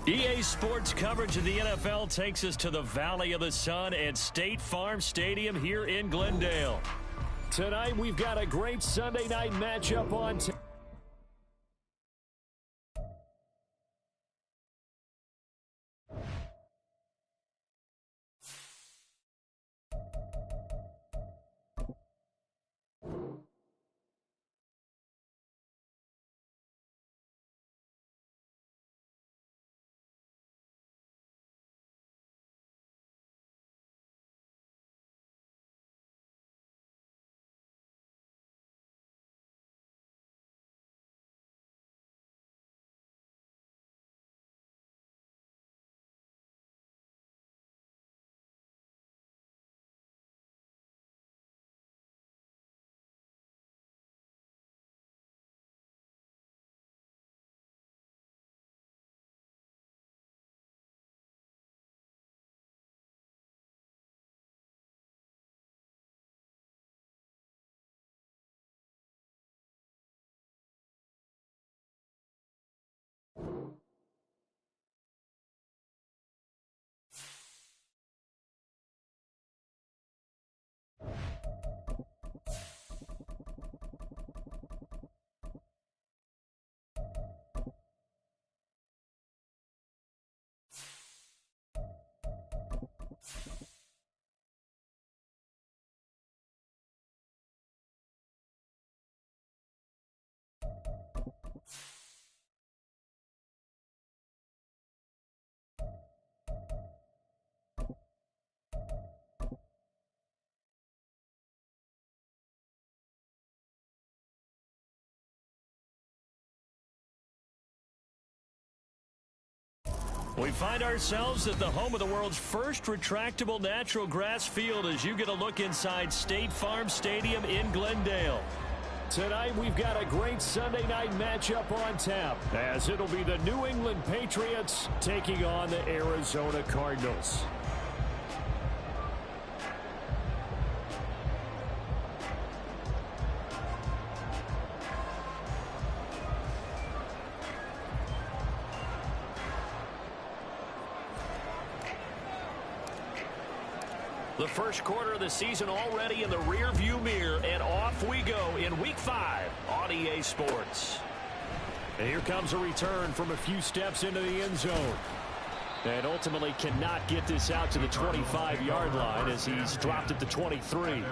EA Sports coverage of the NFL takes us to the Valley of the Sun at State Farm Stadium here in Glendale. Tonight, we've got a great Sunday night matchup on We find ourselves at the home of the world's first retractable natural grass field as you get a look inside State Farm Stadium in Glendale. Tonight, we've got a great Sunday night matchup on tap as it'll be the New England Patriots taking on the Arizona Cardinals. The first quarter of the season already in the rearview mirror, and off we go in Week 5 on EA Sports. And here comes a return from a few steps into the end zone. And ultimately cannot get this out to the 25-yard line as he's dropped at the 23.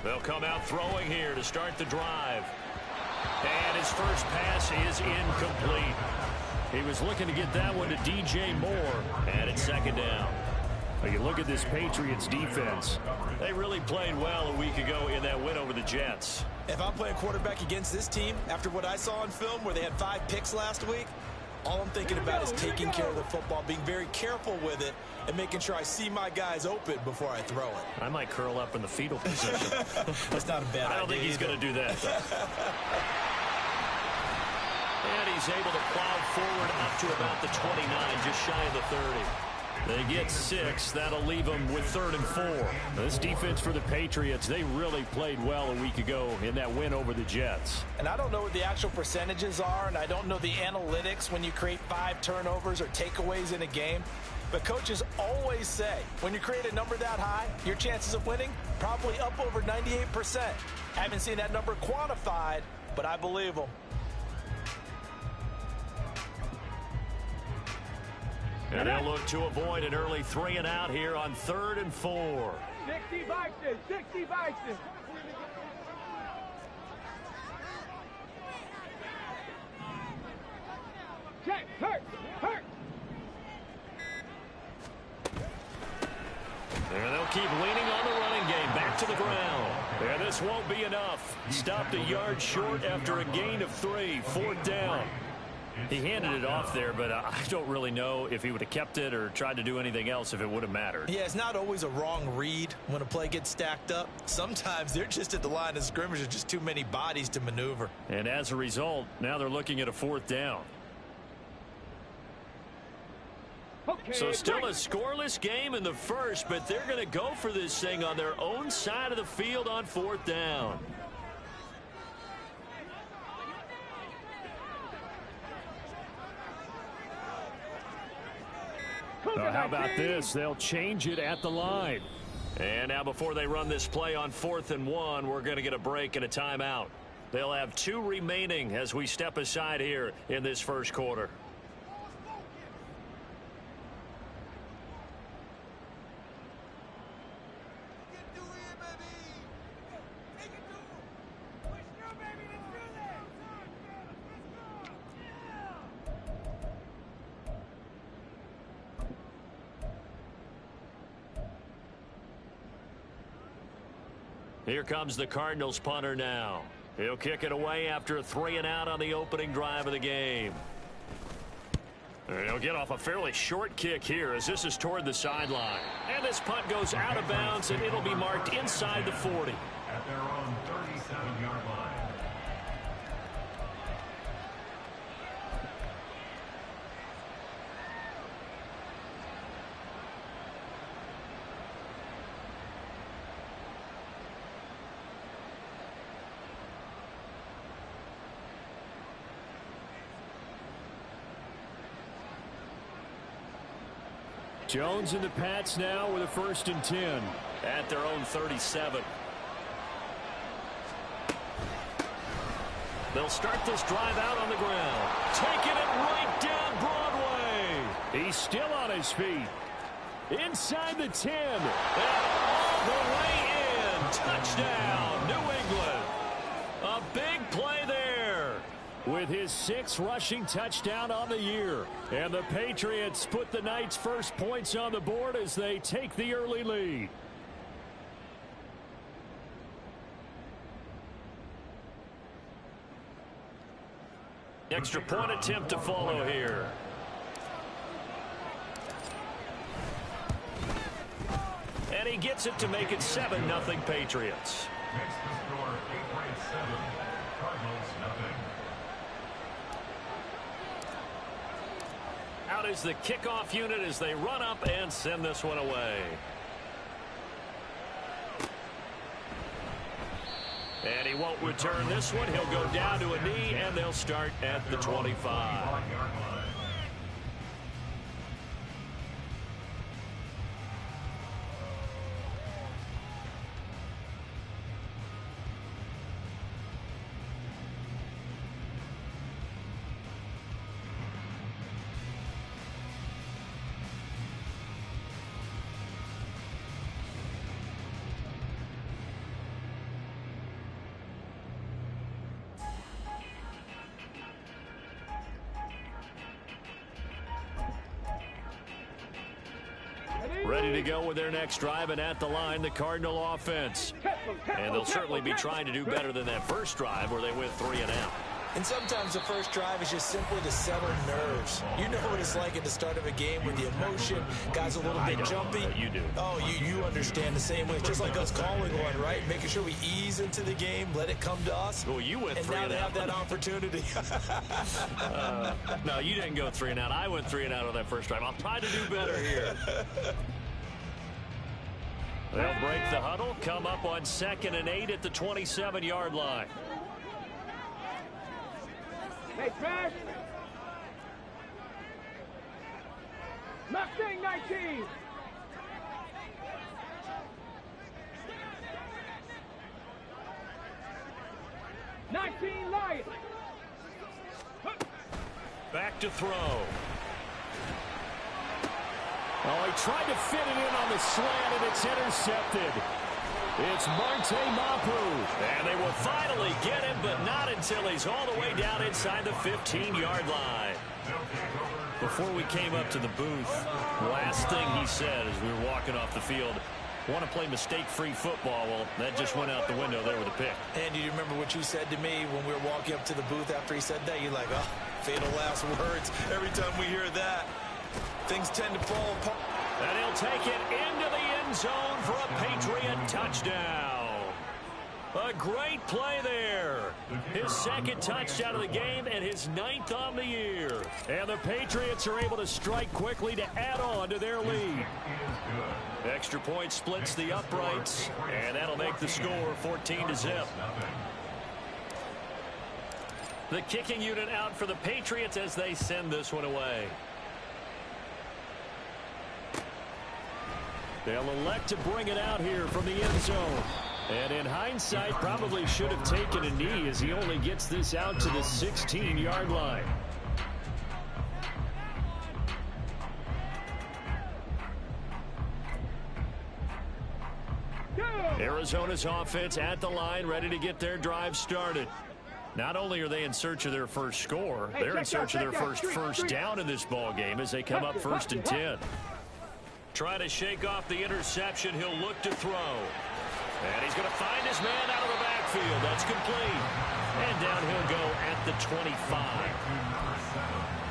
They'll come out throwing here to start the drive. And his first pass is incomplete. He was looking to get that one to DJ Moore. And it's second down. Well, you look at this Patriots defense. They really played well a week ago in that win over the Jets. If I'm playing quarterback against this team, after what I saw on film where they had 5 picks last week, all I'm thinking about is taking care of the football, being very careful with it, and making sure I see my guys open before I throw it. I might curl up in the fetal position. That's not a bad idea. I don't think he's going to do that. And he's able to plow forward up to about the 29, just shy of the 30. They get 6. That'll leave them with 3rd and 4. This defense for the Patriots, they really played well a week ago in that win over the Jets. And I don't know what the actual percentages are, and I don't know the analytics when you create 5 turnovers or takeaways in a game. But coaches always say, when you create a number that high, your chances of winning probably up over 98%. I haven't seen that number quantified, but I believe them. And they'll look to avoid an early 3 and out here on 3rd and 4. 60 Vikings, 60 Vikings. keep leaning on the running game. Back to the ground. And this won't be enough. Stopped a yard short after a gain of 3. 4th down. He handed it off there, but I don't really know if he would have kept it or tried to do anything else if it would have mattered. Yeah, it's not always a wrong read when a play gets stacked up. Sometimes they're just at the line of scrimmage. There's just too many bodies to maneuver. And as a result, now they're looking at a 4th down. Okay, So still a scoreless game in the first, but they're going to go for this thing on their own side of the field on 4th down. How about this? They'll change it at the line. And now before they run this play on 4th and 1, we're going to get a break and a timeout. They'll have 2 remaining as we step aside here in this first quarter. Here comes the Cardinals punter now. He'll kick it away after a 3-and-out on the opening drive of the game. And he'll get off a fairly short kick here as this is toward the sideline. And this punt goes out of bounds, and it'll be marked inside the 40. At their own 37-yard line. Jones and the Pats now with a 1st and 10 at their own 37. They'll start this drive out on the ground. Taking it right down Broadway. He's still on his feet. Inside the 10. And all the way in. Touchdown, New England. A big play there. With his 6th rushing touchdown on the year. And the Patriots put the Knights' first points on the board as they take the early lead. Extra point attempt to follow here. And he gets it to make it 7-0 Patriots. Makes the score 8-7. Cardinals nothing. Out is the kickoff unit as they run up and send this one away. And he won't return this one. He'll go down to a knee, and they'll start at the 25. Ready to go with their next drive, and at the line, the Cardinal offense. And they'll certainly be trying to do better than that first drive where they went 3-and-out. And sometimes the first drive is just simply to settle nerves. You know what it's like at the start of a game with the emotion, guys a little bit jumpy. You do. Oh, you understand the same way. It's just like us calling one, right? Making sure we ease into the game, let it come to us. Well, you went 3-and-out. And now they have that opportunity. No, you didn't go 3-and-out. I went 3-and-out on that first drive. I'll try to do better here. They'll break the huddle, come up on 2nd and 8 at the 27-yard line. Hey, Trash. Mustang 19. Light. Back to throw. Oh, he tried to fit it in on the slant, and it's intercepted. It's Marte Mapu. And they will finally get him, but not until he's all the way down inside the 15-yard line. Before we came up to the booth, last thing he said as we were walking off the field, Want to play mistake-free football. Well, that just went out the window there with a pick. And you remember what you said to me when we were walking up to the booth after he said that? You're like, oh, fatal last words. Every time we hear that, things tend to fall apart. And he'll take it into the end zone for a Patriot touchdown. A great play there. His second touchdown of the game and his 9th on the year. And the Patriots are able to strike quickly to add on to their lead. Extra point splits the uprights, and that'll make the score 14-0. The kicking unit out for the Patriots as they send this one away. They'll elect to bring it out here from the end zone. And in hindsight, probably should have taken a knee as he only gets this out to the 16-yard line. Arizona's offense at the line, ready to get their drive started. Not only are they in search of their first score, they're in search of their first down in this ball game as they come up 1st and 10. Trying to shake off the interception, he'll look to throw. And he's going to find his man out of the backfield. That's complete. And down he'll go at the 25.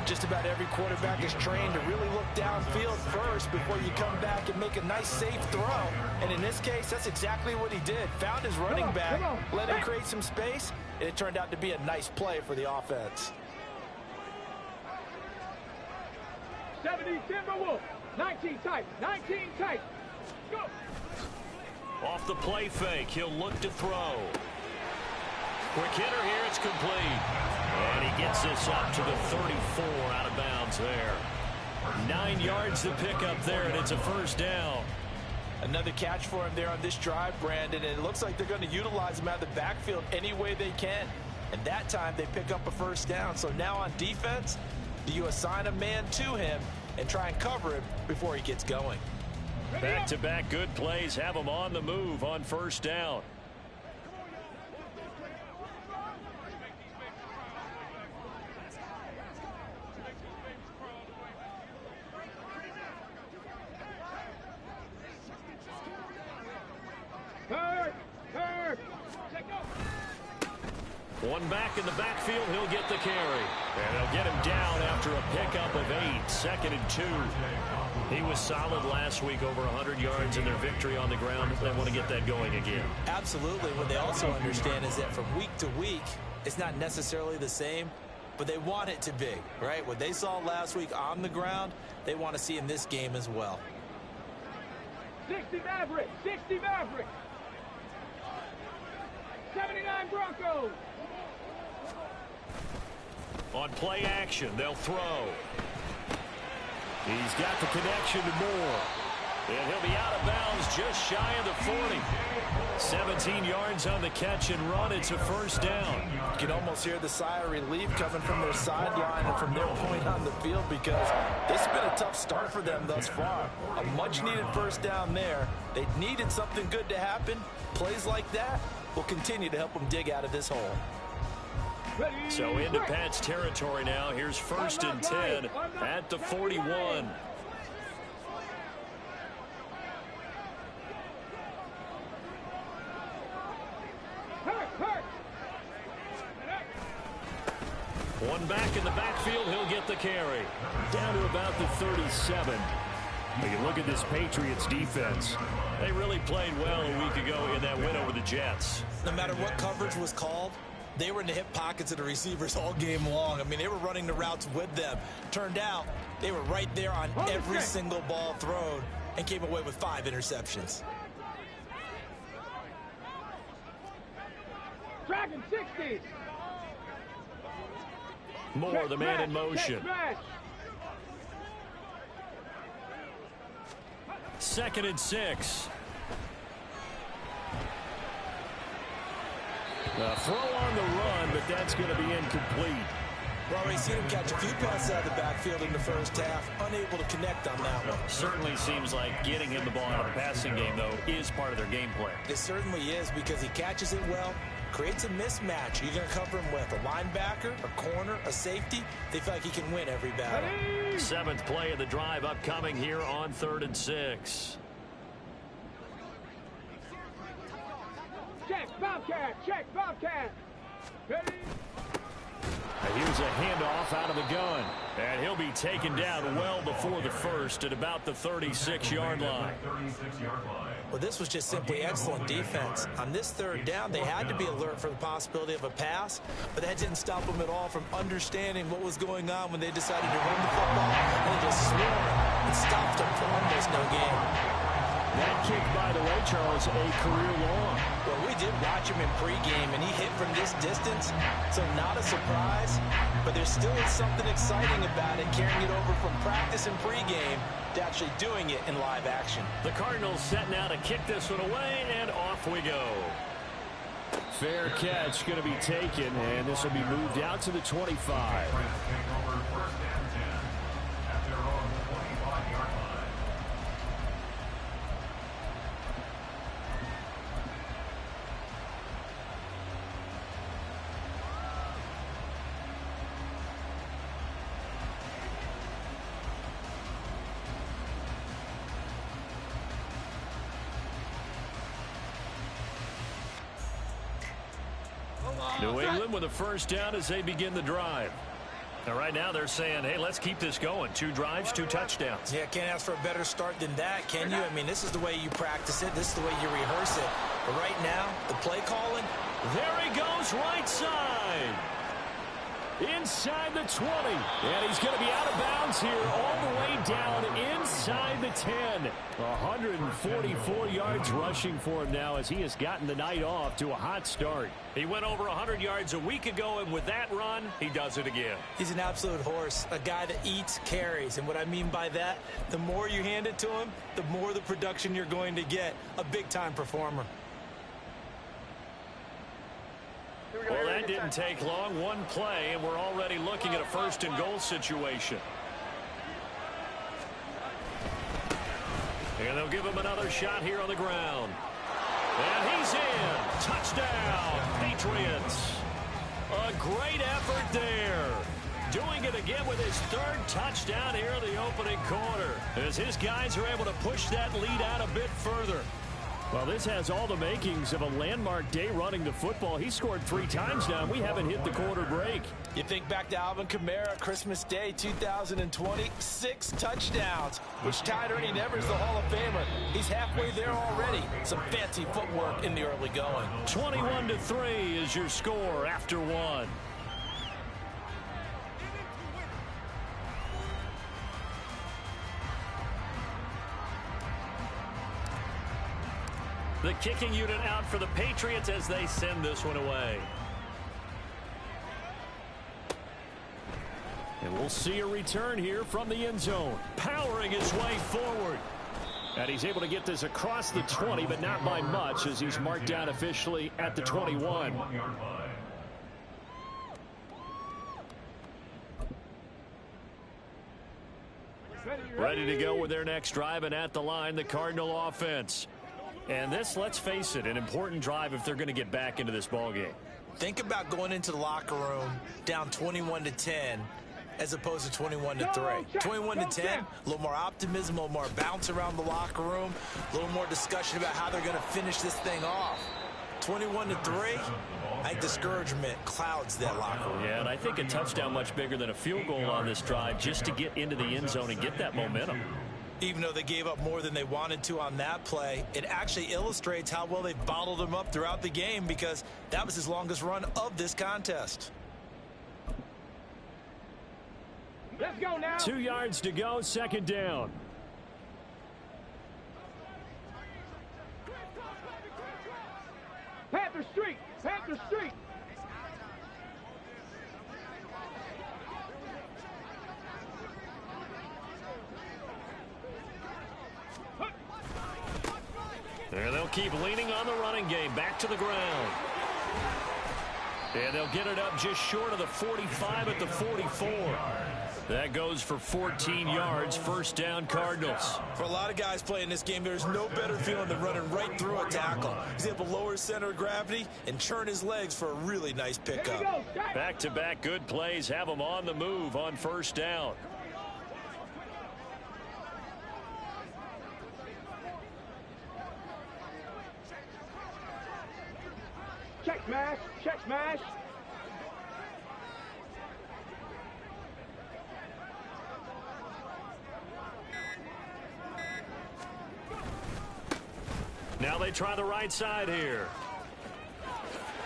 Just about every quarterback is trained to really look downfield first before you come back and make a nice, safe throw. And in this case, that's exactly what he did. Found his running back, let him create some space, and it turned out to be a nice play for the offense. 70 Timberwolves. 19 tight. 19 tight. Go. Off the play fake, he'll look to throw. Quick hitter here, it's complete. And he gets this up to the 34 out of bounds there. 9 yards to pick up there, and it's a first down. Another catch for him there on this drive, Brandon, and it looks like they're going to utilize him out of the backfield any way they can. And that time they pick up a first down. So now on defense, do you assign a man to him and try and cover him before he gets going? Back-to-back good plays have him on the move on first down. One back in the backfield, he'll get the carry. And they'll get him down after a pickup of 8, 2nd and 2. He was solid last week, over 100 yards in their victory on the ground. They want to get that going again. Absolutely. What they also understand is that from week to week, it's not necessarily the same, but they want it to be, right? What they saw last week on the ground, they want to see in this game as well. 60 Mavericks. 60 Mavericks. 79 Broncos. On play action, they'll throw. He's got the connection to Moore. And he'll be out of bounds just shy of the 40. 17 yards on the catch and run. It's a first down. You can almost hear the sigh of relief coming from their sideline and from their point on the field, because this has been a tough start for them thus far. A much-needed first down there. They needed something good to happen. Plays like that will continue to help them dig out of this hole. So into Pat's territory now. Here's 1st and 10 at the 41. One back in the backfield, he'll get the carry. Down to about the 37. When you look at this Patriots defense, they really played well a week ago in that win over the Jets. No matter what coverage was called, they were in the hip pockets of the receivers all game long. I mean, they were running the routes with them. Turned out they were right there on every single ball thrown and came away with 5 interceptions. Dragon 60. Moore, the man in motion. 2nd and 6. A throw on the run, but that's going to be incomplete. We've already seen him catch a few passes out of the backfield in the first half, unable to connect on that one. Certainly seems like getting him the ball out of the passing game, though, is part of their game plan. It certainly is, because he catches it well, creates a mismatch. You're going to cover him with a linebacker, a corner, a safety. They feel like he can win every battle. 7th play of the drive upcoming here on 3rd and 6. check, Bobcat, check, Bobcat. Ready? Here's a handoff out of the gun. And he'll be taken down well before the first at about the 36-yard line. Well, this was just simply excellent defense. On this third down, they had to be alert for the possibility of a pass, but that didn't stop them at all from understanding what was going on when they decided to run the football, and it just swarmed and stopped them for almost no gain. That kick, by the way, Charles, a career long. Well, we did watch him in pregame, and he hit from this distance, so not a surprise. But there still is something exciting about it, carrying it over from practice and pregame to actually doing it in live action. The Cardinals set now to kick this one away, and off we go. Fair catch going to be taken, and this will be moved out to the 25. New England with a first down as they begin the drive. Now, right now they're saying, hey, let's keep this going. 2 drives, 2 touchdowns. Yeah, can't ask for a better start than that, can you? I mean, this is the way you practice it. This is the way you rehearse it. But right now, the play calling. There he goes, right side. Inside the 20. And he's going to be out of bounds here all the way down inside the 10. 144 yards rushing for him now as he has gotten the night off to a hot start. He went over 100 yards a week ago, and with that run, he does it again. He's an absolute horse, a guy that eats carries. And what I mean by that, the more you hand it to him, the more the production you're going to get. A big-time performer. Well, that didn't take long. One play, and we're already looking at a first-and-goal situation. And they'll give him another shot here on the ground. And he's in. Touchdown, Patriots. A great effort there. Doing it again with his 3rd touchdown here in the opening quarter, as his guys are able to push that lead out a bit further. Well, this has all the makings of a landmark day running the football. He scored 3 times now. We haven't hit the quarter break. You think back to Alvin Kamara, Christmas Day 2020, 6 touchdowns, which tied Ernie Nevers, the Hall of Famer. He's halfway there already. Some fancy footwork in the early going. 21-3 is your score after 1. The kicking unit out for the Patriots as they send this one away. And we'll see a return here from the end zone. Powering his way forward. And he's able to get this across the 20, but not by much, as he's marked down officially at the 21. Ready to go with their next drive, and at the line, the Cardinal offense. And this, let's face it, an important drive if they're going to get back into this ballgame. Think about going into the locker room down 21-10 as opposed to 21-3. 21-10, a little more optimism, a little more bounce around the locker room, a little more discussion about how they're going to finish this thing off. 21-3, I think discouragement clouds that locker room. Yeah, and I think a touchdown much bigger than a field goal on this drive just to get into the end zone and get that momentum. Even though they gave up more than they wanted to on that play, it actually illustrates how well they bottled him up throughout the game, because that was his longest run of this contest. Let's go now. 2 yards to go, 2nd down. Panther Street, Panther Street. And they'll keep leaning on the running game. Back to the ground. And they'll get it up just short of the 45 at the 44. That goes for 14 yards. First down, Cardinals. For a lot of guys playing this game, there's no better feeling than running right through a tackle. He's able to lower his center of gravity and churn his legs for a really nice pickup. Back-to-back good plays have them on the move on first down. smash, check smash. Now they try the right side here.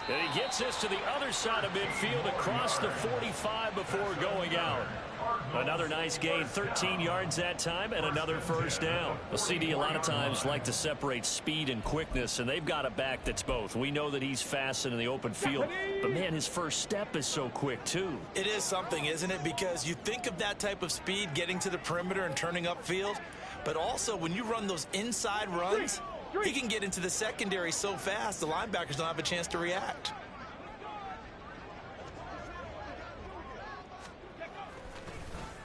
And he gets this to the other side of midfield across the 45 before going out. Another nice gain, 13 yards that time, and another first down. A CD a lot of times like to separate speed and quickness, and they've got a back that's both. We know that he's fast and in the open field, but man, his first step is so quick too. It is something, isn't it? Because you think of that type of speed getting to the perimeter and turning upfield, but also when you run those inside runs, he can get into the secondary so fast the linebackers don't have a chance to react.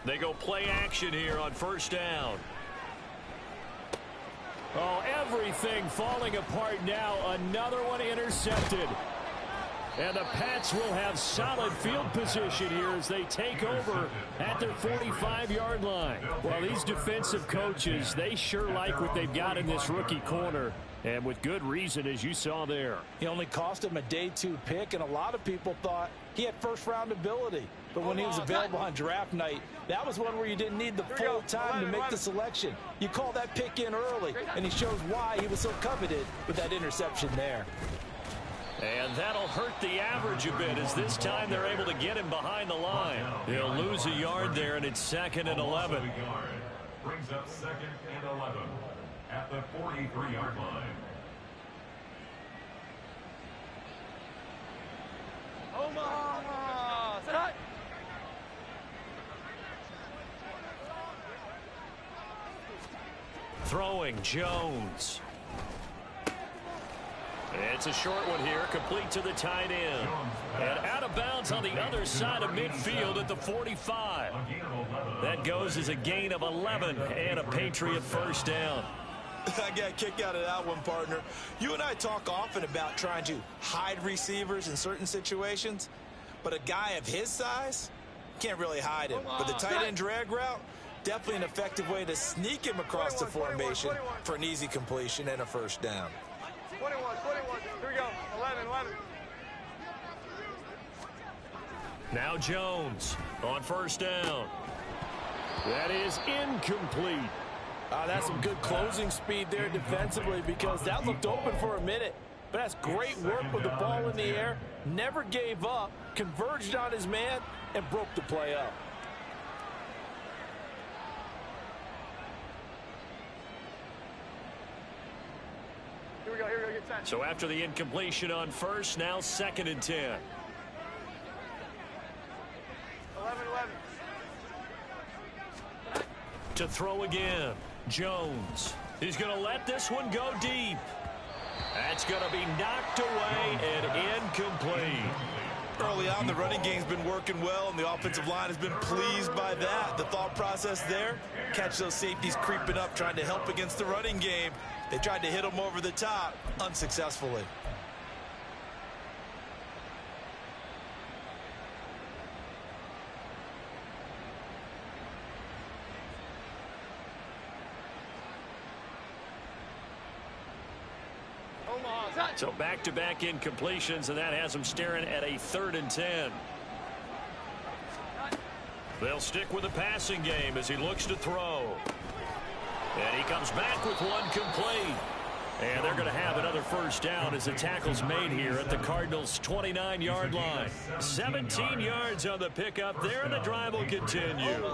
They go play action here on first down. Oh, everything falling apart now. Another one intercepted. And the Pats will have solid field position here as they take over at their 45-yard line. Well, these defensive coaches, they sure like what they've got in this rookie corner. And with good reason, as you saw there. He only cost him a day 2 pick, and a lot of people thought he had first-round ability. But when he was available on draft night, that was one where you didn't need the full time to make the selection. You call that pick in early, and he shows why he was so coveted with that interception there. And that'll hurt the average a bit as this time they're able to get him behind the line. He'll lose a yard there, and it's 2nd and 11. Brings up 2nd and 11 at the 43-yard line. Throwing Jones. It's a short one here, complete to the tight end. And out of bounds on the other side of midfield at the 45. That goes as a gain of 11 and a Patriot first down. I got a kick out of that one, partner. You and I talk often about trying to hide receivers in certain situations, but a guy of his size can't really hide him. But the tight end drag route, definitely an effective way to sneak him across the formation for an easy completion and a first down. 21, here we go, 11. Now Jones on first down. That is incomplete. That's some good closing speed there defensively because that looked open for a minute. But that's great work with the ball in the air. Never gave up, converged on his man, and broke the play up. Here we go, get set. So after the incompletion on first, now 2nd and 10. 11. To throw again, Jones. He's going to let this one go deep. That's going to be knocked away and incomplete. Early on, the running game's been working well, and the offensive line has been pleased by that. The thought process there, catch those safeties creeping up, trying to help against the running game. They tried to hit him over the top, unsuccessfully. So back-to-back incompletions, and that has them staring at a 3rd and 10. They'll stick with the passing game as he looks to throw. And he comes back with one complete. And they're going to have another first down as the tackle's made here at the Cardinals' 29-yard line. 17 yards on the pickup there, and the drive will continue.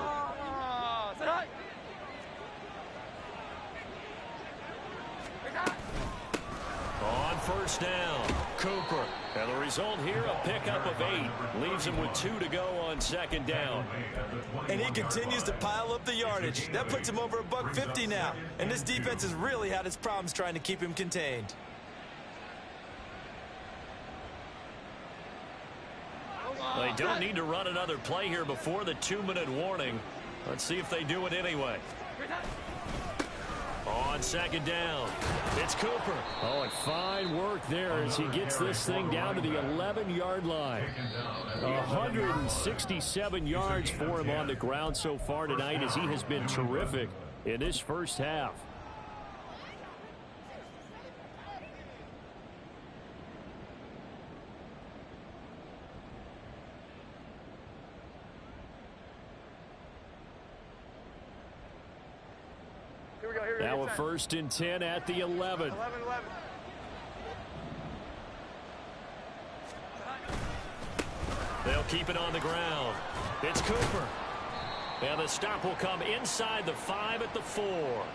On first down, Cooper. And the result here, a pickup of 8. Leaves him with 2 to go on 2nd down. And he continues to pile up the yardage. That puts him over $150 now. And this defense has really had its problems trying to keep him contained. They don't need to run another play here before the 2-minute warning. Let's see if they do it anyway. On 2nd down, it's Cooper. Oh, and fine work there as he gets this thing down to the 11-yard line. 167 yards for him on the ground so far tonight as he has been terrific in this first half. Here we go. Here we go. Now Get a set. 1st and 10 at the 11. 11, 11. They'll keep it on the ground. It's Cooper. And the stop will come inside the 5 at the 4.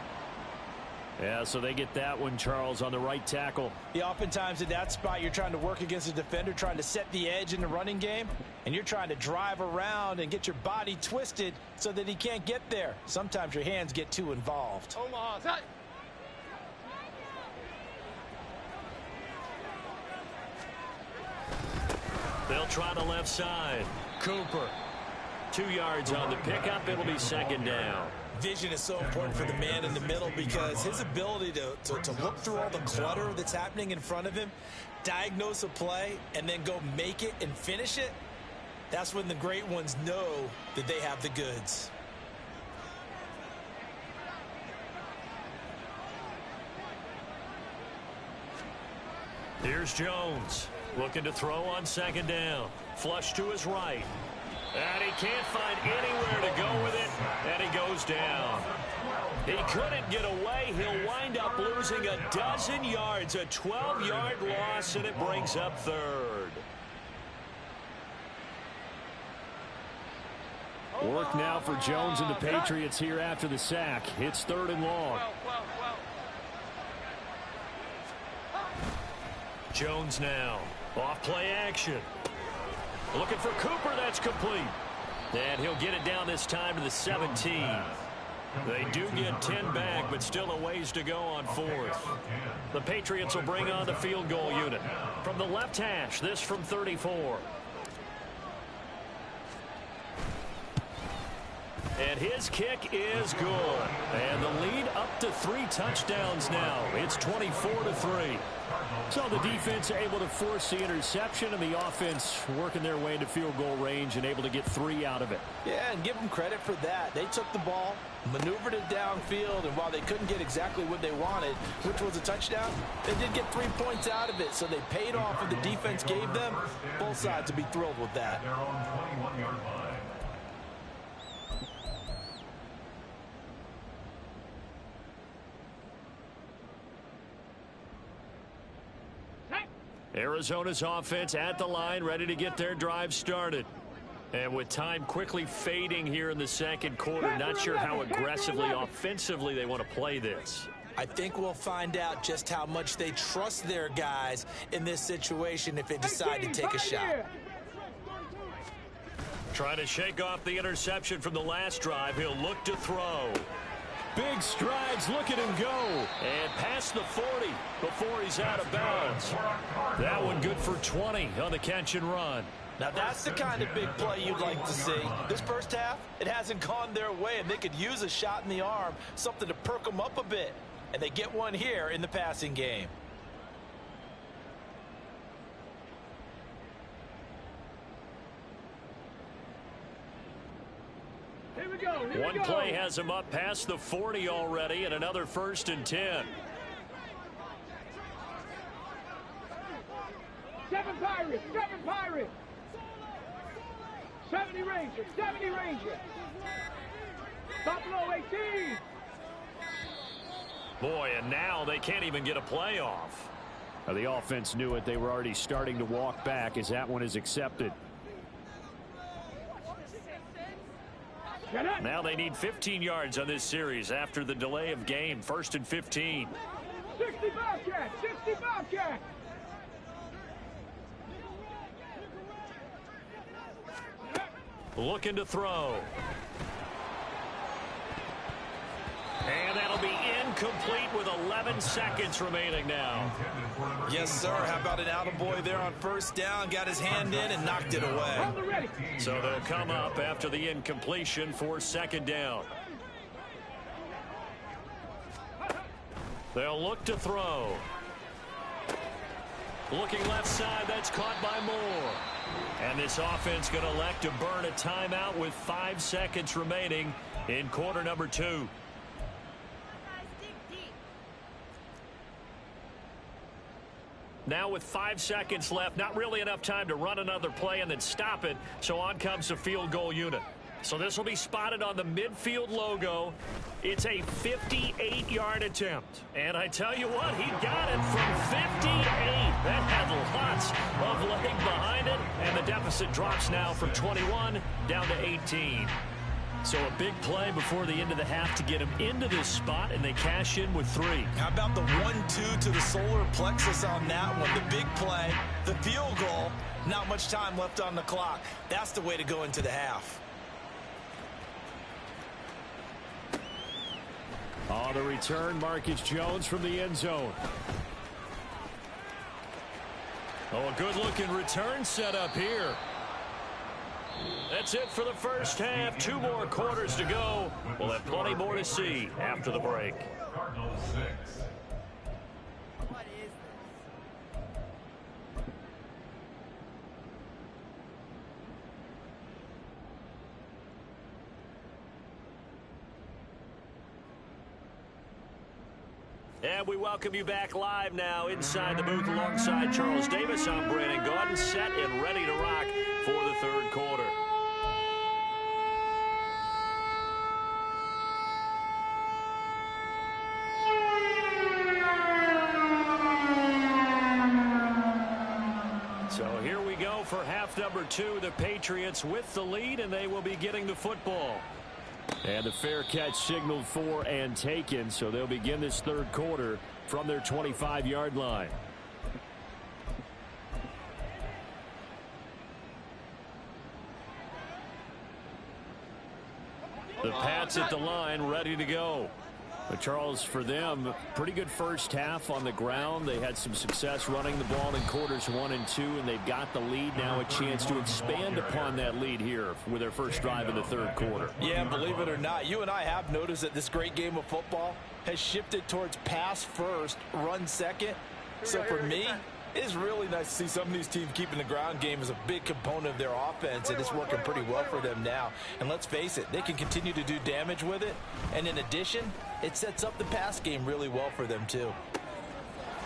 Yeah, so they get that one, Charles, on the right tackle. Yeah, oftentimes in that spot, you're trying to work against a defender, trying to set the edge in the running game, and you're trying to drive around and get your body twisted so that he can't get there. Sometimes your hands get too involved. Omaha, set. They'll try the left side. Cooper. 2 yards on the pickup. It'll be 2nd down. Vision is so important for the man in the middle because his ability to look through all the clutter that's happening in front of him, diagnose a play, and then go make it and finish it, that's when the great ones know that they have the goods. Here's Jones. Looking to throw on 2nd down. Flush to his right. And he can't find anywhere to go with it. And he goes down. He couldn't get away. He'll wind up losing a dozen yards. A 12-yard loss, and it brings up 3rd. Work now for Jones and the Patriots here after the sack. It's 3rd and long. Jones now. Off play action. Looking for Cooper. That's complete. And he'll get it down this time to the 17. They do get 10 back, but still a ways to go on 4th. The Patriots will bring on the field goal unit. From the left hash, this from 34. And his kick is good. And the lead up to 3 touchdowns now. It's 24-3. So the defense able to force the interception, and the offense working their way into field goal range and able to get 3 out of it. Yeah, and give them credit for that. They took the ball, maneuvered it downfield, and while they couldn't get exactly what they wanted, which was a touchdown, they did get 3 points out of it. So they paid off what the defense gave them. Both sides will be thrilled with that. They're on 21-yard line. Arizona's offense at the line, ready to get their drive started. And with time quickly fading here in the 2nd quarter, not sure how aggressively, offensively they want to play this. I think we'll find out just how much they trust their guys in this situation if they decide to take a shot. Trying to shake off the interception from the last drive. He'll look to throw. Big strides, look at him go. And past the 40 before he's out of bounds. That one good for 20 on the catch and run. Now that's the kind of big play you'd like to see. This first half, it hasn't gone their way, and they could use a shot in the arm, something to perk them up a bit. And they get one here in the passing game. One play has him up past the 40 already, and another 1st and 10. 7 Pirates, 7 Pirates. 70 Rangers, 70 Rangers. Buffalo 18. Boy, and now they can't even get a playoff. Now, the offense knew it. They were already starting to walk back as that one is accepted. Now they need 15 yards on this series after the delay of game. 1st and 15. 60 Bobcats, 60 Bobcats. Looking to throw. And that'll be incomplete with 11 seconds remaining now. Yes, sir. How about an attaboy there on 1st down? Got his hand in and knocked it away. So they'll come up after the incompletion for 2nd down. They'll look to throw. Looking left side, that's caught by Moore. And this offense going to elect to burn a timeout with 5 seconds remaining in quarter number 2. Now with 5 seconds left, not really enough time to run another play and then stop it. So on comes the field goal unit. So this will be spotted on the midfield logo. It's a 58-yard attempt. And I tell you what, he got it from 58. That had lots of leg behind it. And the deficit drops now from 21 down to 18. So a big play before the end of the half to get him into this spot, and they cash in with 3. How about the 1-2 to the solar plexus on that one? The big play, the field goal, not much time left on the clock. That's the way to go into the half. On the return, Marcus Jones from the end zone. Oh, a good-looking return set up here. That's it for the first half. 2 more quarters to go. We'll have plenty more to see after the break. Cardinals 6. And we welcome you back live now inside the booth alongside Charles Davis. I'm Brandon Gaudin, set and ready to rock for the third quarter. So here we go for half number 2. The Patriots with the lead, and they will be getting the football. And the fair catch signaled for and taken, so they'll begin this third quarter from their 25-yard line. The Pats at the line, ready to go. But Charles, for them, pretty good first half on the ground. They had some success running the ball in quarters 1 and 2, and they've got the lead now, a chance to expand upon that lead here with their first drive in the third quarter. Yeah, believe it or not, you and I have noticed that this great game of football has shifted towards pass first, run second. So for me, it's really nice to see some of these teams keeping the ground game as a big component of their offense, and it's working pretty well for them now. And let's face it, they can continue to do damage with it. And in addition, it sets up the pass game really well for them, too.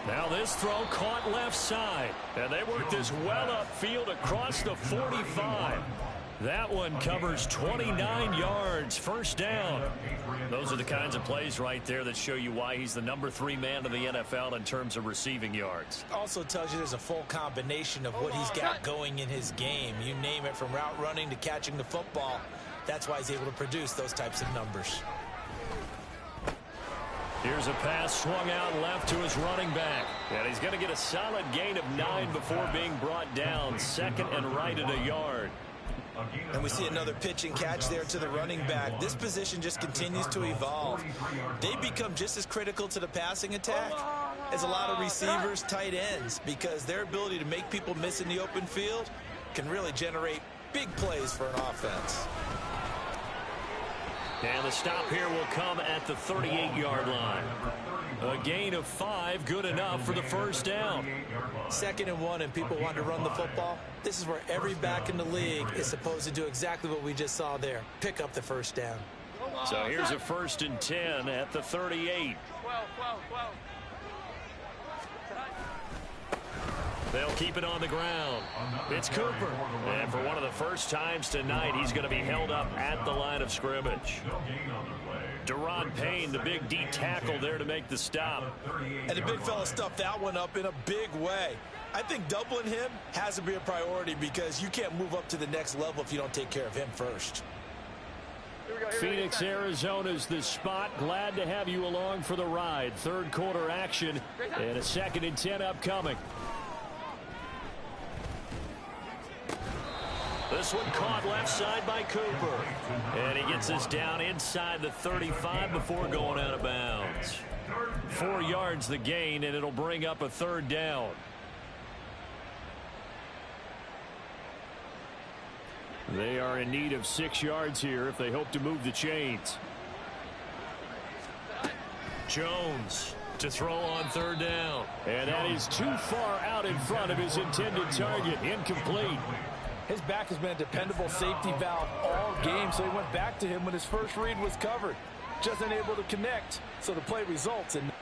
Now this throw caught left side, and they work this well upfield across the 45. That one covers 29 yards, first down. Those are the kinds of plays right there that show you why he's the number 3 man in the NFL in terms of receiving yards. Also tells you there's a full combination of what he's got going in his game. You name it, from route running to catching the football. That's why he's able to produce those types of numbers. Here's a pass swung out left to his running back. And he's going to get a solid gain of 9 before being brought down. Second and right at a yard. And we see another pitch and catch there to the running back. This position just continues to evolve. They become just as critical to the passing attack as a lot of receivers, tight ends, because their ability to make people miss in the open field can really generate big plays for an offense. And the stop here will come at the 38-yard line. A gain of 5, good enough for the first down. 2nd and 1, and people want to run the football. This is where every back in the league is supposed to do exactly what we just saw there. Pick up the first down. So here's a 1st and 10 at the 38. They'll keep it on the ground. It's Cooper. And for one of the first times tonight, he's going to be held up at the line of scrimmage. Deron Payne, the big D tackle there to make the stop. And the big fella stuffed that one up in a big way. I think doubling him has to be a priority, because you can't move up to the next level if you don't take care of him first. Phoenix, Arizona's the spot. Glad to have you along for the ride. Third quarter action and a 2nd and 10 upcoming. This one caught left side by Cooper. And he gets us down inside the 35 before going out of bounds. 4 yards the gain, and it'll bring up a 3rd down. They are in need of 6 yards here if they hope to move the chains. Jones to throw on 3rd down. And that is too far out in front of his intended target. Incomplete. His back has been a dependable safety valve all game, so he went back to him when his first read was covered. Just unable to connect, so the play results in...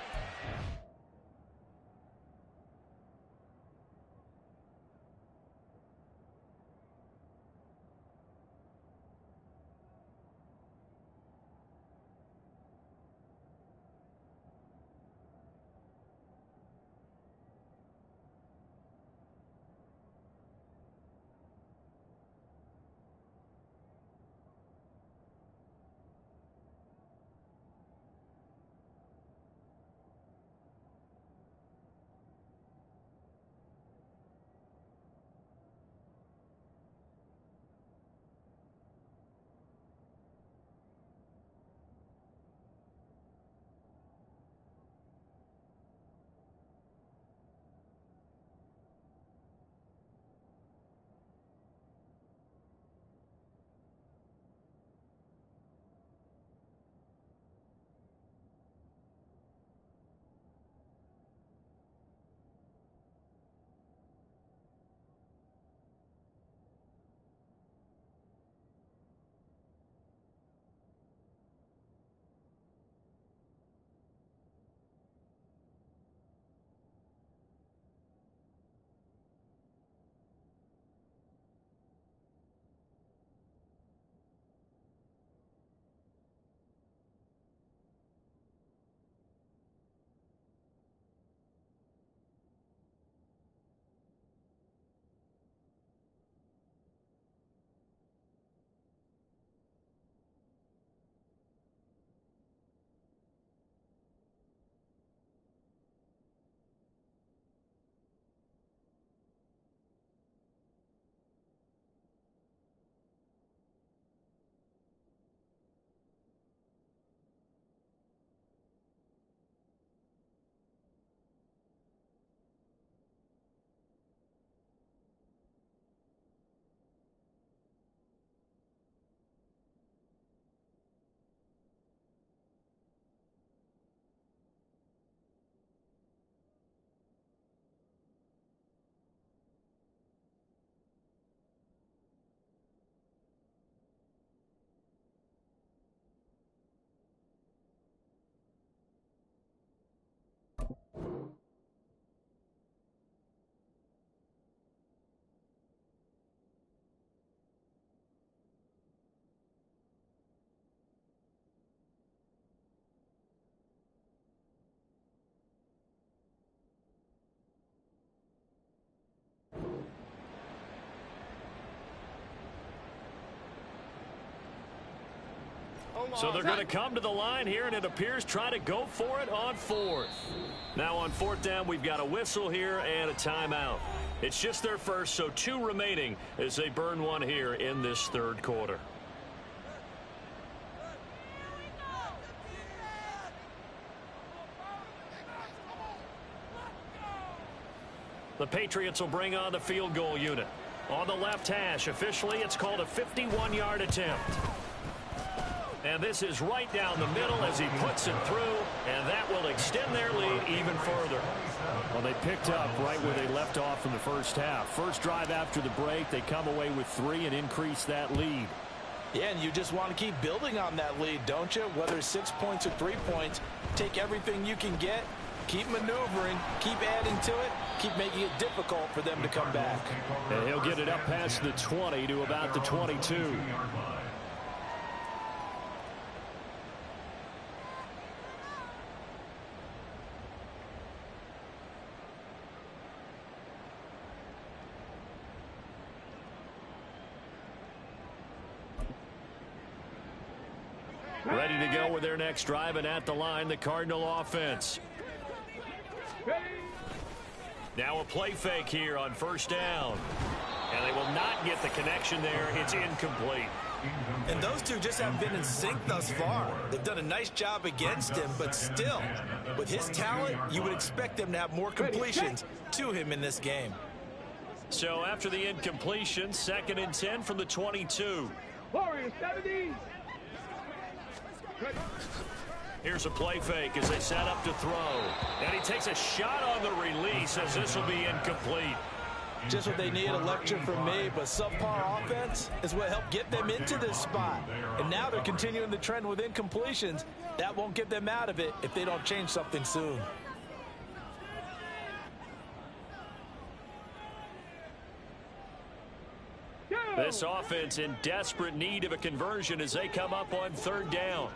So they're going to come to the line here, and it appears try to go for it on fourth. Now on fourth down, we've got a whistle here and a timeout. It's just their first, so 2 remaining as they burn one here in this third quarter. The Patriots will bring on the field goal unit. On the left hash, officially, it's called a 51-yard attempt. And this is right down the middle as he puts it through, and that will extend their lead even further. Well, they picked up right where they left off in the first half. First drive after the break, they come away with 3 and increase that lead. Yeah, and you just want to keep building on that lead, don't you? Whether 6 points or 3 points, take everything you can get, keep maneuvering, keep adding to it, keep making it difficult for them to come back. And he'll get it up past the 20 to about the 22. Ready to go with their next drive, and at the line, the Cardinal offense. Now a play fake here on first down. And they will not get the connection there. It's incomplete. And those two just haven't been in sync thus far. They've done a nice job against him, but still, with his talent, you would expect them to have more completions to him in this game. So after the incompletion, 2nd and 10 from the 22. Warriors 70. Here's a play fake as they set up to throw. And he takes a shot on the release as this will be incomplete. Just what they need, a lecture from me, but subpar offense is what helped get them into this spot. And now they're continuing the trend with incompletions. That won't get them out of it if they don't change something soon. This offense in desperate need of a conversion as they come up on 3rd down.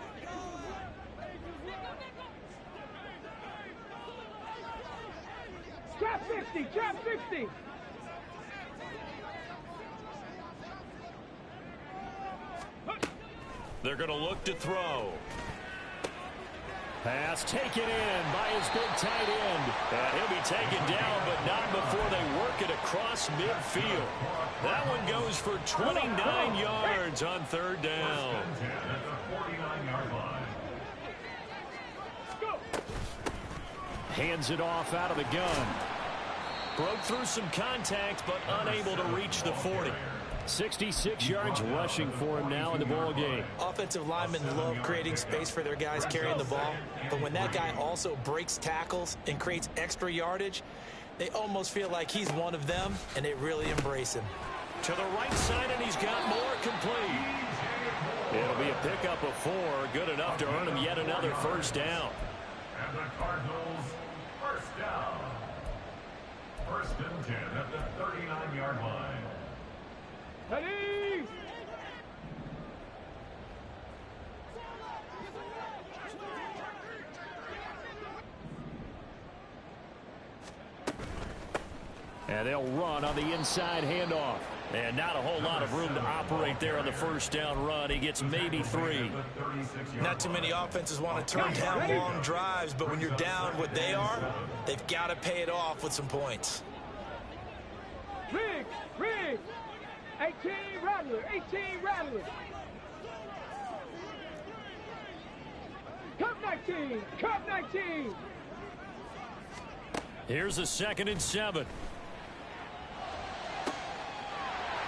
Trap 50, trap 50. They're going to look to throw. Pass taken in by his big tight end. And he'll be taken down, but not before they work it across midfield. That one goes for 29 yards on 3rd down. Hands it off out of the gun. Broke through some contact, but unable to reach the 40. 66 yards rushing for him now in the ball game. Offensive linemen love creating space for their guys carrying the ball, but when that guy also breaks tackles and creates extra yardage, they almost feel like he's one of them, and they really embrace him. To the right side, and he's got more complete. It'll be a pickup of 4, good enough to earn him yet another first down. And the Cardinals, first down. 1st and 10 at the 39-yard line. Ready. And they'll run on the inside handoff. And not a whole lot of room to operate there on the first down run. He gets maybe 3. Not too many offenses want to turn down long drives, but when you're down what they are, they've got to pay it off with some points. Rig. 18 Rattler, 18 Rattler. Cup 19, Cup 19. Here's a 2nd and 7.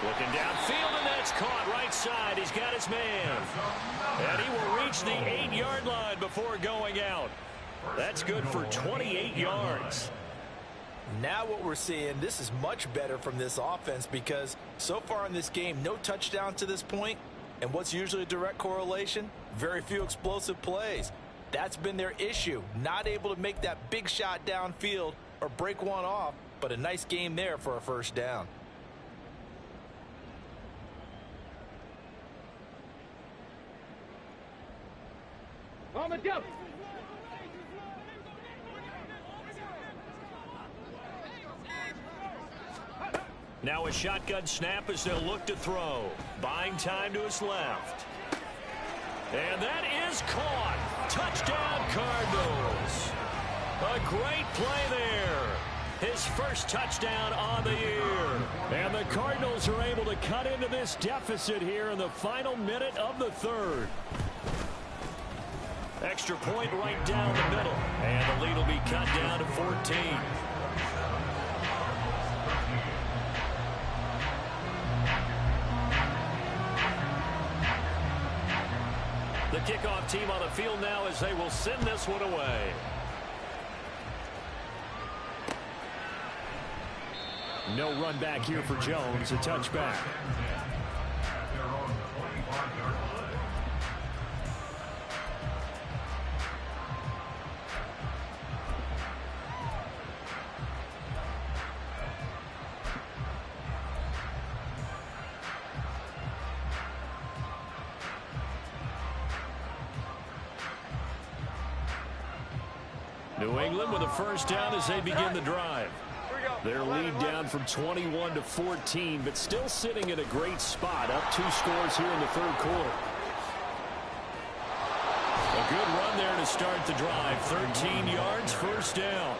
Looking downfield, and that's caught right side. He's got his man. And he will reach the 8-yard line before going out. That's good for 28 yards. Now what we're seeing, this is much better from this offense because so far in this game, no touchdown to this point. And what's usually a direct correlation? Very few explosive plays. That's been their issue. Not able to make that big shot downfield or break one off, but a nice game there for a first down. On the double. Now a shotgun snap as they'll look to throw. Buying time to his left. And that is caught. Touchdown, Cardinals. A great play there. His first touchdown on the year. And the Cardinals are able to cut into this deficit here in the final minute of the third. Extra point right down the middle. And the lead will be cut down to 14. The kickoff team on the field now as they will send this one away. No run back here for Jones. A touchback. New England with a first down as they begin the drive. Their lead down from 21 to 14, but still sitting in a great spot. Up 2 scores here in the third quarter. A good run there to start the drive. 13 yards, first down.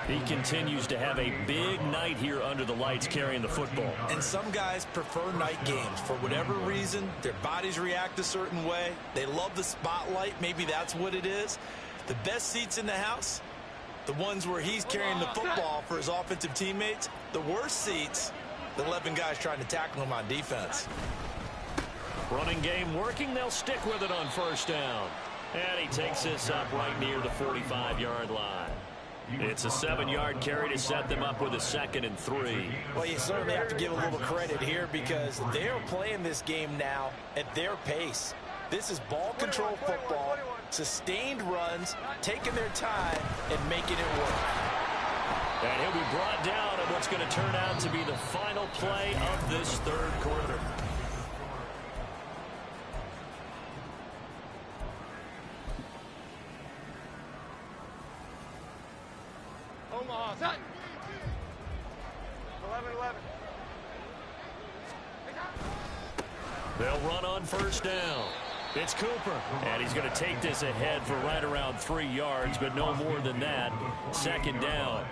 He continues to have a big night here under the lights carrying the football. And some guys prefer night games. For whatever reason, their bodies react a certain way. They love the spotlight. Maybe that's what it is. The best seats in the house, the ones where he's carrying the football for his offensive teammates. The worst seats, the 11 guys trying to tackle him on defense. Running game working. They'll stick with it on first down. And he takes this up right near the 45-yard line. It's a 7-yard carry to set them up with a 2nd and 3. Well, you certainly have to give a little credit here because they're playing this game now at their pace. This is ball control football, sustained runs, taking their time, and making it work. And he'll be brought down on what's going to turn out to be the final play of this third quarter. Omaha, set. 11-11. They'll run on first down. It's Cooper, and he's going to take this ahead for right around 3 yards, but no more than that. 2nd down.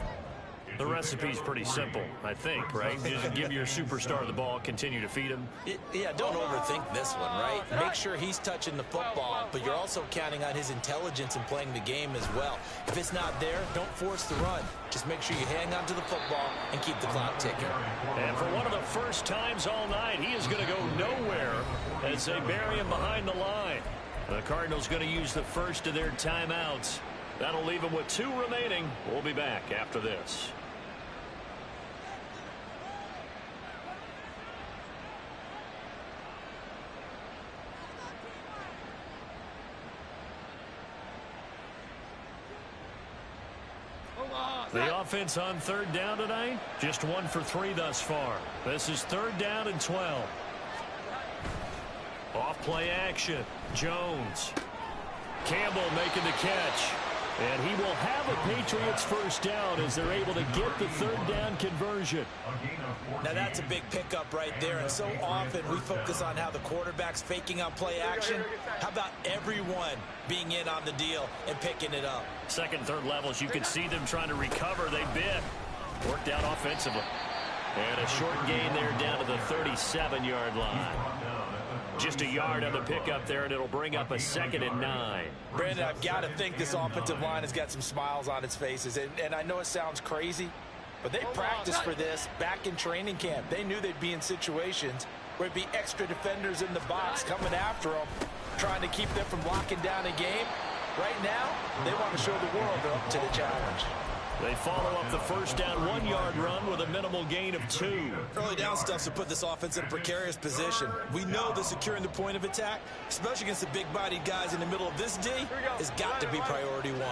The recipe's pretty simple, I think, right? Just give your superstar the ball, continue to feed him. Yeah, don't overthink this one, right? Make sure he's touching the football, but you're also counting on his intelligence in playing the game as well. If it's not there, don't force the run. Just make sure you hang on to the football and keep the clock ticking. And for one of the first times all night, he is going to go nowhere as they bury him behind the line. The Cardinals going to use the first of their timeouts. That'll leave them with 2 remaining. We'll be back after this. The offense on 3rd down tonight, just 1 for 3 thus far. This is 3rd down and 12. Off play action. Jones. Campbell making the catch. And he will have a Patriots first down as they're able to get the 3rd down conversion. Now that's a big pickup right there, and so often we focus on how the quarterback's faking on play action. How about everyone being in on the deal and picking it up? 2nd, 3rd levels, you can see them trying to recover. They bit. Worked out offensively. And a short gain there down to the 37-yard line. Just a yard on the pickup there, and it'll bring up a 2nd and 9. Brandon, I've got to think this offensive line has got some smiles on its faces. And I know it sounds crazy, but they practiced for this back in training camp. They knew they'd be in situations where it'd be extra defenders in the box coming after them, trying to keep them from locking down a game. Right now, they want to show the world they're up to the challenge. They follow up the first down 1-yard run with a minimal gain of 2. Early down stuff to put this offense in a precarious position. We know that securing the point of attack, especially against the big-bodied guys in the middle of this D, has got to be priority 1.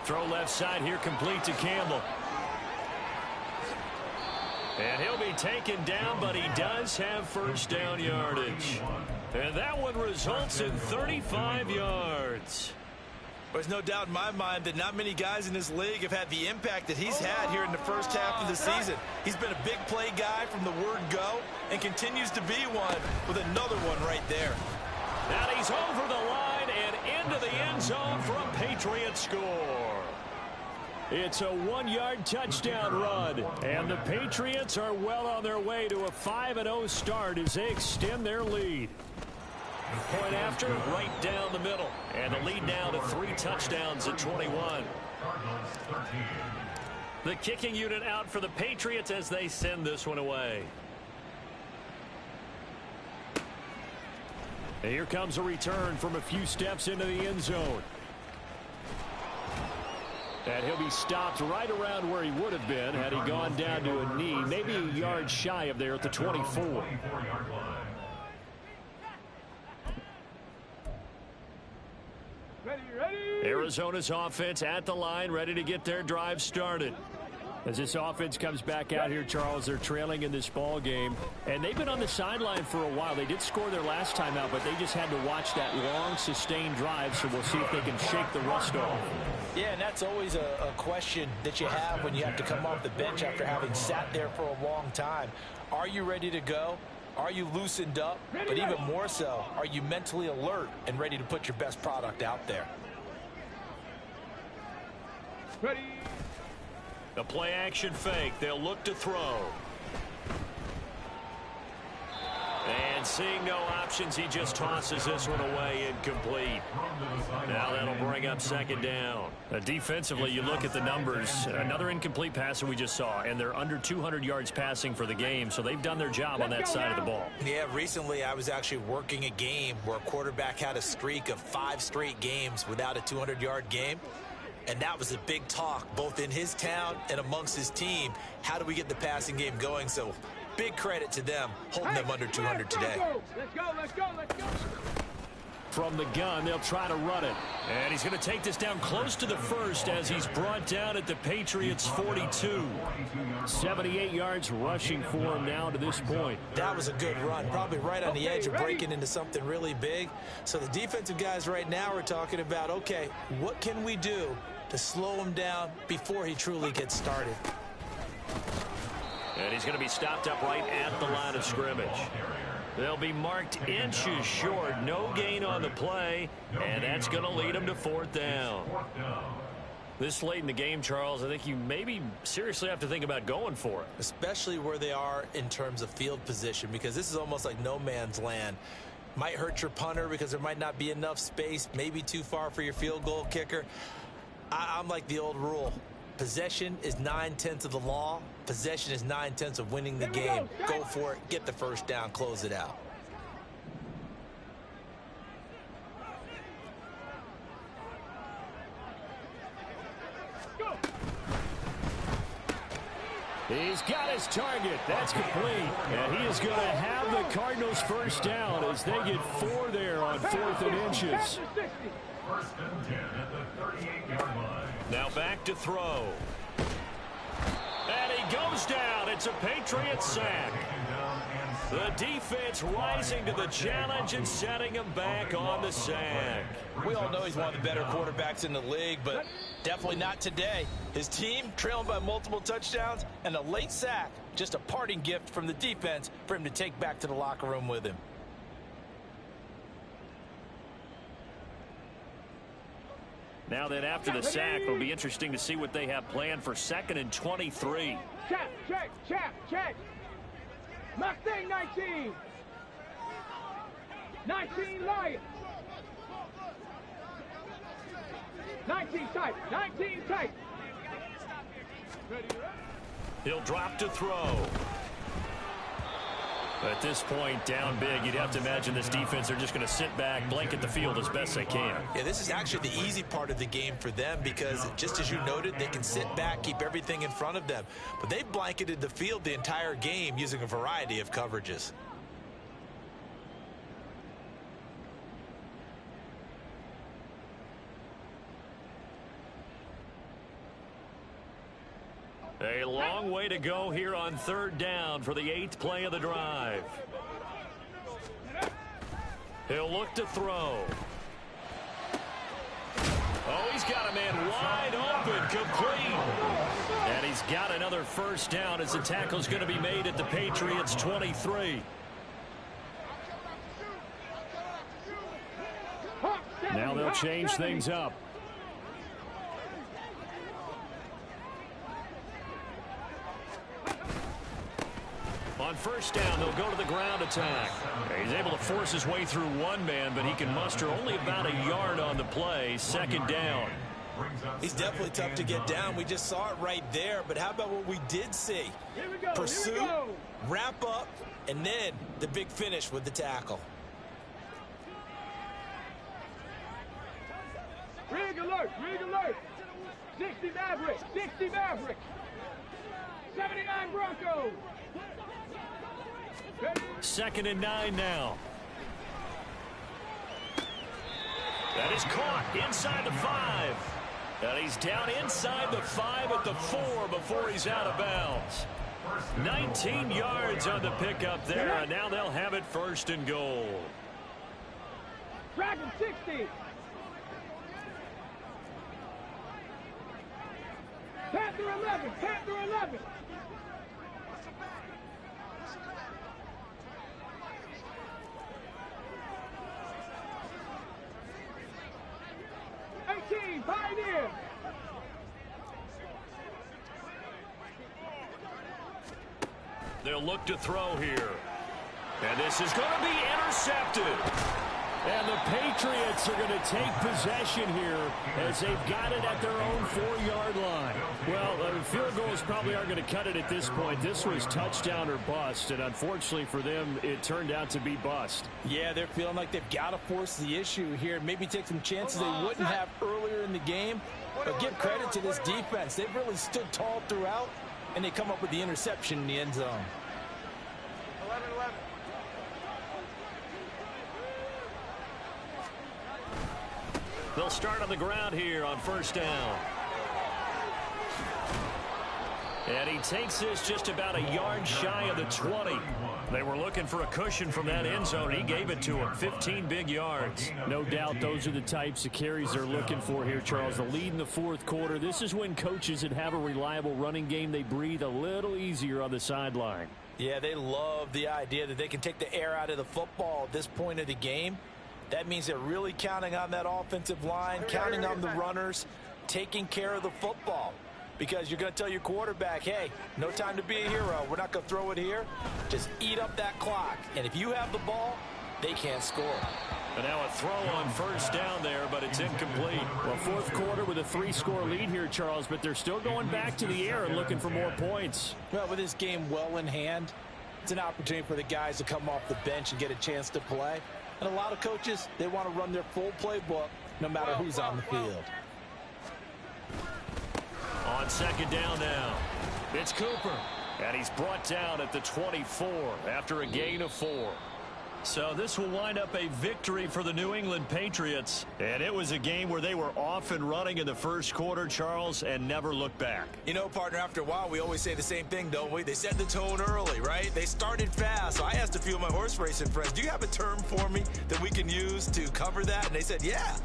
Throw left side here, complete to Campbell. And he'll be taken down, but he does have first down yardage. And that one results in 35 yards. There's no doubt in my mind that not many guys in this league have had the impact that he's had here in the first half of the season. He's been a big play guy from the word go and continues to be one with another one right there. And he's over the line and into the end zone for a Patriot score. It's a 1-yard touchdown run, and the Patriots are well on their way to a 5-0 start as they extend their lead. Point after, right down the middle. And the lead now to 3 touchdowns at 21. The kicking unit out for the Patriots as they send this one away. And here comes a return from a few steps into the end zone. And he'll be stopped right around where he would have been had he gone down to a knee, maybe a yard shy of there at the 24. Arizona's offense at the line, ready to get their drive started. As this offense comes back out here, Charles, they're trailing in this ball game, and they've been on the sideline for a while. They did score their last time out, but they just had to watch that long, sustained drive, so we'll see if they can shake the rust off. Yeah, and that's always a question that you have when you have to come off the bench after having sat there for a long time. Are you ready to go? Are you loosened up? But even more so, are you mentally alert and ready to put your best product out there? Ready. A play-action fake. They'll look to throw. And seeing no options, he just tosses this one away incomplete. Now that'll bring up second down. Defensively, you look at the numbers. Another incomplete pass that we just saw, and they're under 200 yards passing for the game, so they've done their job on that side of the ball. Yeah, recently I was actually working a game where a quarterback had a streak of 5 straight games without a 200-yard game. And that was a big talk, both in his town and amongst his team. How do we get the passing game going? So big credit to them, holding them under 200 today. Let's go, let's go, let's go. From the gun, they'll try to run it. And he's going to take this down close to the first as he's brought down at the Patriots' 42. 78 yards rushing for him now to this point. That was a good run, probably right on the edge of breaking into something really big. So the defensive guys right now are talking about, okay, what can we do to slow him down before he truly gets started? And he's going to be stopped up right at the line of scrimmage. They'll be marked inches short. No gain on the play, and that's going to lead them to 4th down. This late in the game, Charles, I think you maybe seriously have to think about going for it. Especially where they are in terms of field position, because this is almost like no man's land. Might hurt your punter because there might not be enough space, maybe too far for your field goal kicker. I'm like the old rule. Possession is 9/10 of the law. Possession is 9/10 of winning the game. Go for it. Get the first down. Close it out. He's got his target. That's complete. And he is going to have the Cardinals first down as they get 4 there on 4th and inches. First and 10 at the 38-yard line. Now back to throw. And he goes down. It's a Patriot sack. The defense rising to the challenge and setting him back on the sack. We all know he's one of the better quarterbacks in the league, but definitely not today. His team trailing by multiple touchdowns and a late sack. Just a parting gift from the defense for him to take back to the locker room with him. Now then, after the sack, it'll be interesting to see what they have planned for 2nd and 23. Check. Mustang 19. 19 Lions. 19 tight. 19 tight. He'll drop to throw. At this point, down big, you'd have to imagine this defense are just going to sit back, blanket the field as best they can. Yeah, this is actually the easy part of the game for them because, just as you noted, they can sit back, keep everything in front of them. But they've blanketed the field the entire game using a variety of coverages. A long way to go here on 3rd down for the 8th play of the drive. He'll look to throw. Oh, got a man wide open, complete. And he's got another first down as the tackle's going to be made at the Patriots' 23. Now they'll change things up. On first down, they'll go to the ground attack. He's able to force his way through one man, but he can muster only about a yard on the play. Second down. He's definitely tough to get down. We just saw it right there. But how about what we did see? Pursuit, wrap up, and then the big finish with the tackle. Rig alert, rig alert. 60 Mavericks, 60 Mavericks. 79 Broncos. Second and 9 now. That is caught inside the 5. And he's down inside the 5 at the 4 before he's out of bounds. 19 yards on the pickup there, and now they'll have it first and goal. Dragon 60. 10 through 11, 10 through 11. Pioneer. They'll look to throw here. And this is going to be intercepted. And the Patriots are going to take possession here as they've got it at their own 4-yard line. Well, field goals probably aren't going to cut it at this point. This was touchdown or bust, and unfortunately for them, it turned out to be bust. Yeah, they're feeling like they've got to force the issue here. Maybe take some chances they wouldn't have earlier in the game. But give credit to this defense. They've really stood tall throughout, and they come up with the interception in the end zone. 11-11. They'll start on the ground here on first down. And he takes this just about a yard shy of the 20. They were looking for a cushion from that end zone. He gave it to him. 15 big yards. No doubt those are the types of carries they're looking for here, Charles. The lead in the fourth quarter. This is when coaches that have a reliable running game, they breathe a little easier on the sideline. Yeah, they love the idea that they can take the air out of the football at this point of the game. That means they're really counting on that offensive line, counting on the runners, taking care of the football. Because you're going to tell your quarterback, hey, no time to be a hero. We're not going to throw it here. Just eat up that clock. And if you have the ball, they can't score. And now a throw on first down there, but it's incomplete. Well, fourth quarter with a 3-score lead here, Charles, but they're still going back to the air and looking for more points. Well, with this game well in hand, it's an opportunity for the guys to come off the bench and get a chance to play. And a lot of coaches, they want to run their full playbook no matter who's on the field. On second down now, it's Cooper. And he's brought down at the 24 after a gain of 4. So this will wind up a victory for the New England Patriots. And it was a game where they were off and running in the first quarter, Charles, and never looked back. You know, partner, after a while, we always say the same thing, don't we? They set the tone early, right? They started fast. So I asked a few of my horse racing friends, do you have a term for me that we can use to cover that? And they said, yeah.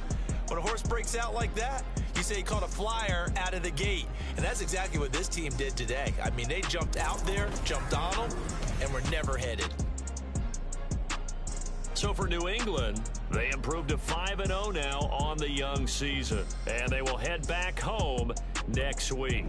When a horse breaks out like that, you say he caught a flyer out of the gate. And that's exactly what this team did today. I mean, they jumped out there, jumped on them, and were never headed. So for New England, they improved to 5-0 now on the young season. And they will head back home next week.